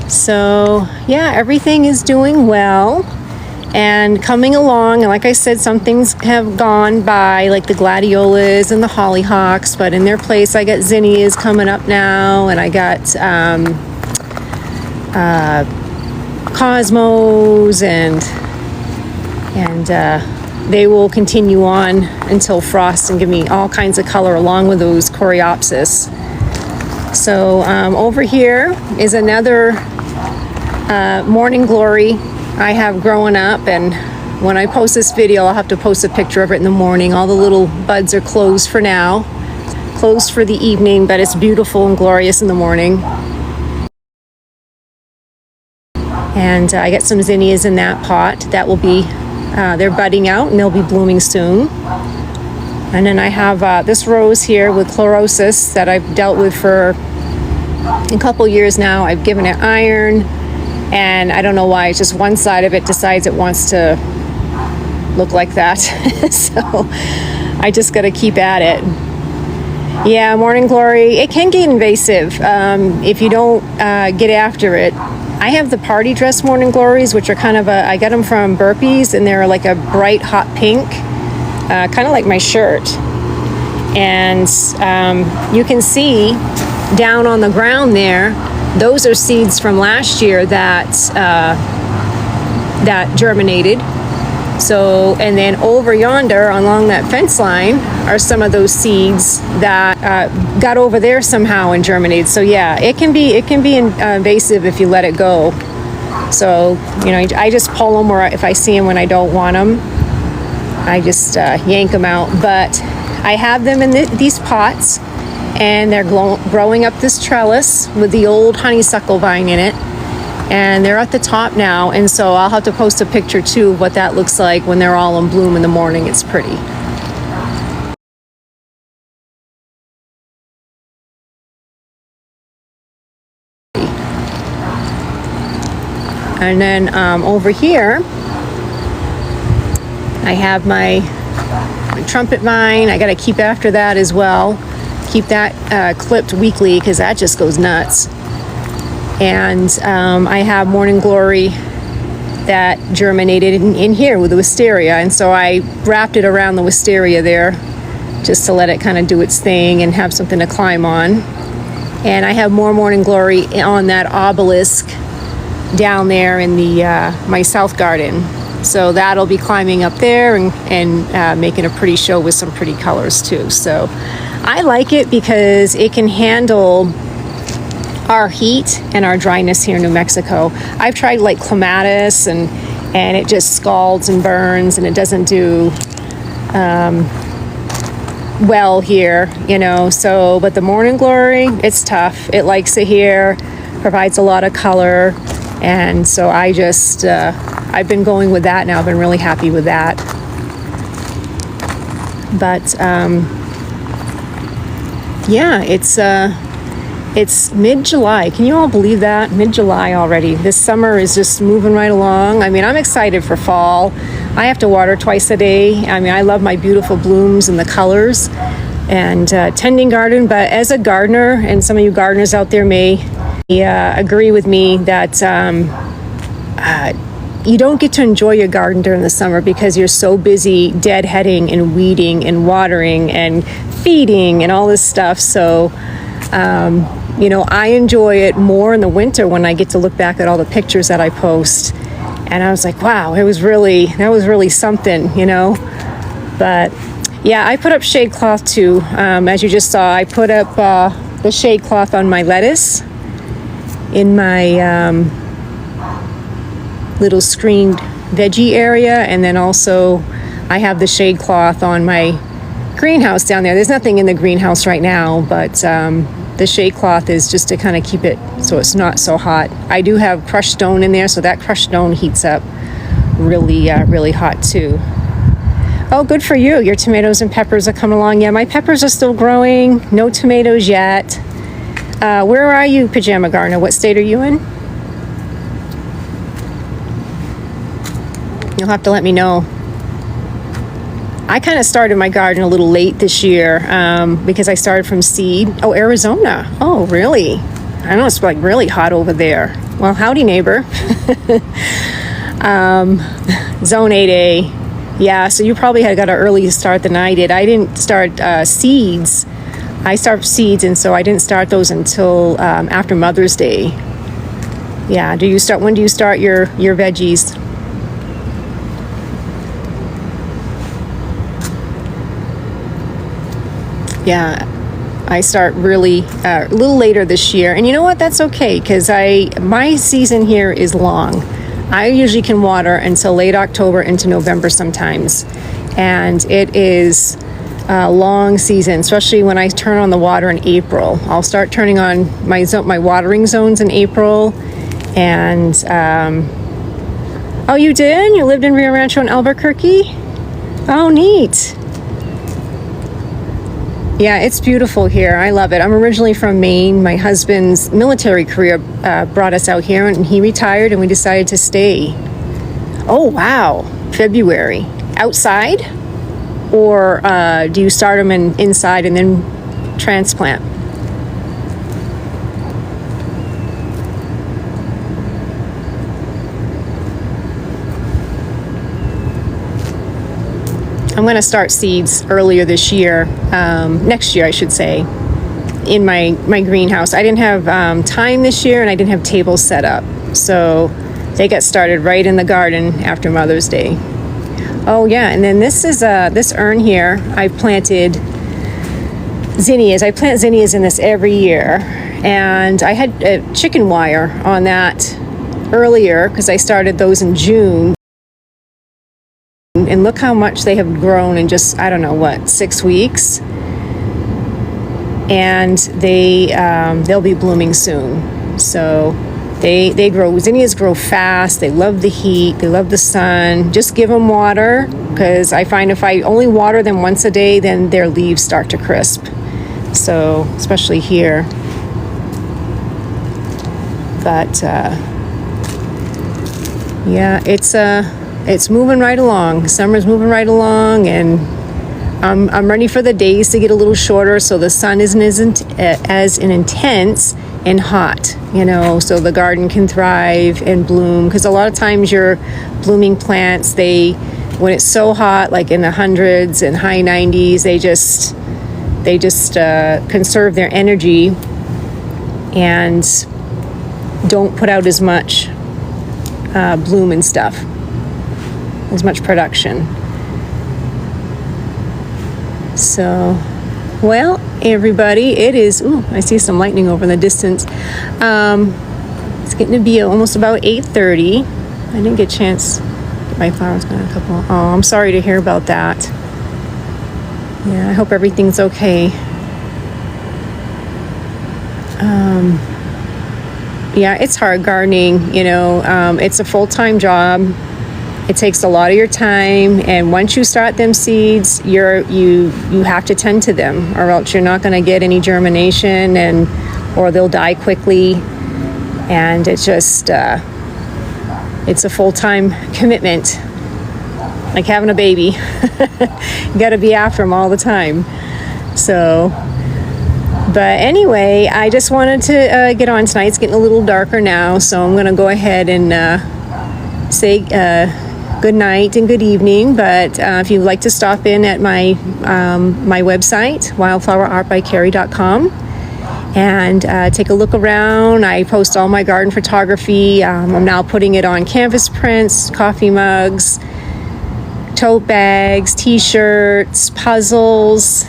So yeah, everything is doing well and coming along. And like I said, some things have gone by, like the gladiolas and the hollyhocks, but in their place I got zinnias coming up now, and I got cosmos, and they will continue on until frost and give me all kinds of color along with those coreopsis. So over here is another morning glory I have growing up, and when I post this video I'll have to post a picture of it in the morning. All the little buds are closed for now, closed for the evening, but it's beautiful and glorious in the morning. And I got some zinnias in that pot that will be they're budding out and they'll be blooming soon. And then I have this rose here with chlorosis that I've dealt with for a couple years now. I've given it iron, and I don't know why, it's just one side of it decides it wants to look like that. So I just got to keep at it. Yeah, morning glory, it can get invasive if you don't get after it. I have the party dress morning glories, which are kind of I got them from Burpees, and they're like a bright hot pink, kind of like my shirt. And you can see down on the ground there, those are seeds from last year that germinated. So, and then over yonder along that fence line are some of those seeds that got over there somehow and germinated. So yeah, it can be invasive if you let it go. So, you know, I just pull them, or if I see them when I don't want them, I just yank them out. But I have them in these pots, and they're growing up this trellis with the old honeysuckle vine in it. And they're at the top now, and so I'll have to post a picture too of what that looks like when they're all in bloom in the morning. It's pretty. And then over here I have my trumpet vine. I got to keep after that as well. Keep that clipped weekly because that just goes nuts. And I have morning glory that germinated in here with the wisteria, and so I wrapped it around the wisteria there just to let it kind of do its thing and have something to climb on. And I have more morning glory on that obelisk down there in the my south garden, so that'll be climbing up there and making a pretty show with some pretty colors too. So I like it because it can handle our heat and our dryness here in New Mexico. I've tried like clematis and it just scalds and burns, and it doesn't do well here, you know. So, but the morning glory, it's tough. It likes it here, provides a lot of color, and so I just I've been going with that now. I've been really happy with that. But yeah, it's mid-July. Can you all believe that? Mid-July already. This summer is just moving right along. I mean, I'm excited for fall. I have to water twice a day. I mean, I love my beautiful blooms and the colors and tending garden. But as a gardener, and some of you gardeners out there may agree with me that you don't get to enjoy your garden during the summer because you're so busy deadheading and weeding and watering and feeding and all this stuff. So you know, I enjoy it more in the winter when I get to look back at all the pictures that I post. And I was like, wow, that was really something, you know. But yeah, I put up shade cloth too. As you just saw, I put up the shade cloth on my lettuce in my little screened veggie area. And then also I have the shade cloth on my greenhouse down there. There's nothing in the greenhouse right now, but the shade cloth is just to kind of keep it so it's not so hot. I do have crushed stone in there, so that crushed stone heats up really hot too. Oh, good for you. Your tomatoes and peppers are coming along. Yeah, my peppers are still growing. No tomatoes yet. Where are you, Pajama Gardener? What state are you in? You'll have to let me know. I kind of started my garden a little late this year because I started from seed. Oh, Arizona. Oh, really? I know it's like really hot over there. Well, howdy, neighbor. Zone 8A. Yeah, so you probably had got an early start than I did. I didn't start seeds. I start seeds, and so I didn't start those until after Mother's Day. Yeah, when do you start your veggies? Yeah, I start really a little later this year. And you know what? That's okay, because my season here is long. I usually can water until late October into November sometimes. And it is a long season, especially when I turn on the water in April. I'll start turning on my watering zones in April. And, oh, you did? You lived in Rio Rancho in Albuquerque? Oh, neat. Yeah, it's beautiful here. I love it. I'm originally from Maine. My husband's military career brought us out here, and he retired, and we decided to stay. Oh, wow. February. Outside? Or do you start them inside and then transplant? I'm going to start seeds earlier this year, next year I should say, in my greenhouse. I didn't have time this year, and I didn't have tables set up. So they got started right in the garden after Mother's Day. Oh yeah, and then this is this urn here. I planted zinnias. I plant zinnias in this every year. And I had chicken wire on that earlier because I started those in June. And look how much they have grown in just, I don't know what, 6 weeks. And they'll be blooming soon. So they grow, zinnias grow fast. They love the heat. They love the sun. Just give them water, because I find if I only water them once a day, then their leaves start to crisp. So, especially here. But, yeah, it's moving right along. Summer's moving right along, and I'm ready for the days to get a little shorter, so the sun isn't as intense and hot, so the garden can thrive and bloom. Because a lot of times your blooming plants, when it's so hot, like in the hundreds and high 90s, they just conserve their energy and don't put out as much bloom and stuff, as much production. So, well, everybody, it is, I see some lightning over in the distance. It's getting to be almost about 8:30. I didn't get a chance to get my flowers got a couple. Oh, I'm sorry to hear about that. Yeah, I hope everything's okay. Yeah, it's hard gardening, it's a full-time job. It takes a lot of your time, and once you start them seeds, you have to tend to them, or else you're not going to get any germination, or they'll die quickly. And it's just it's a full-time commitment, like having a baby. You got to be after them all the time. So, but anyway, I just wanted to get on tonight. It's getting a little darker now, so I'm going to go ahead and say good night and good evening. But if you'd like to stop in at my website, wildflowerartbycarrie.com, and take a look around. I post all my garden photography. I'm now putting it on canvas prints, coffee mugs, tote bags, t-shirts, puzzles.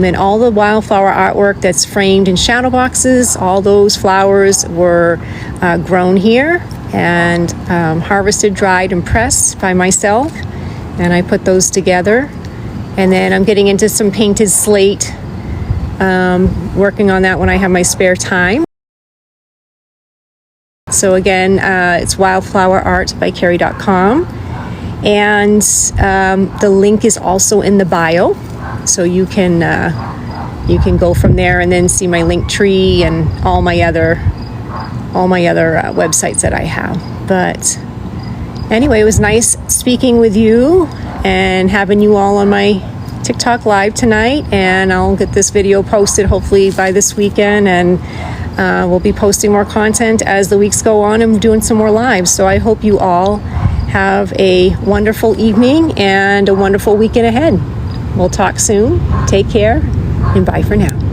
And all the wildflower artwork that's framed in shadow boxes, all those flowers were grown here and harvested, dried, and pressed by myself. And I put those together. And then I'm getting into some painted slate, working on that when I have my spare time. So again, it's wildflowerart.carrie.com. And the link is also in the bio. So you can go from there and then see my link tree and all my other websites that I have. But anyway, it was nice speaking with you and having you all on my TikTok live tonight, and I'll get this video posted hopefully by this weekend, and we'll be posting more content as the weeks go on and doing some more lives. So I hope you all have a wonderful evening and a wonderful weekend ahead. We'll talk soon. Take care, and bye for now.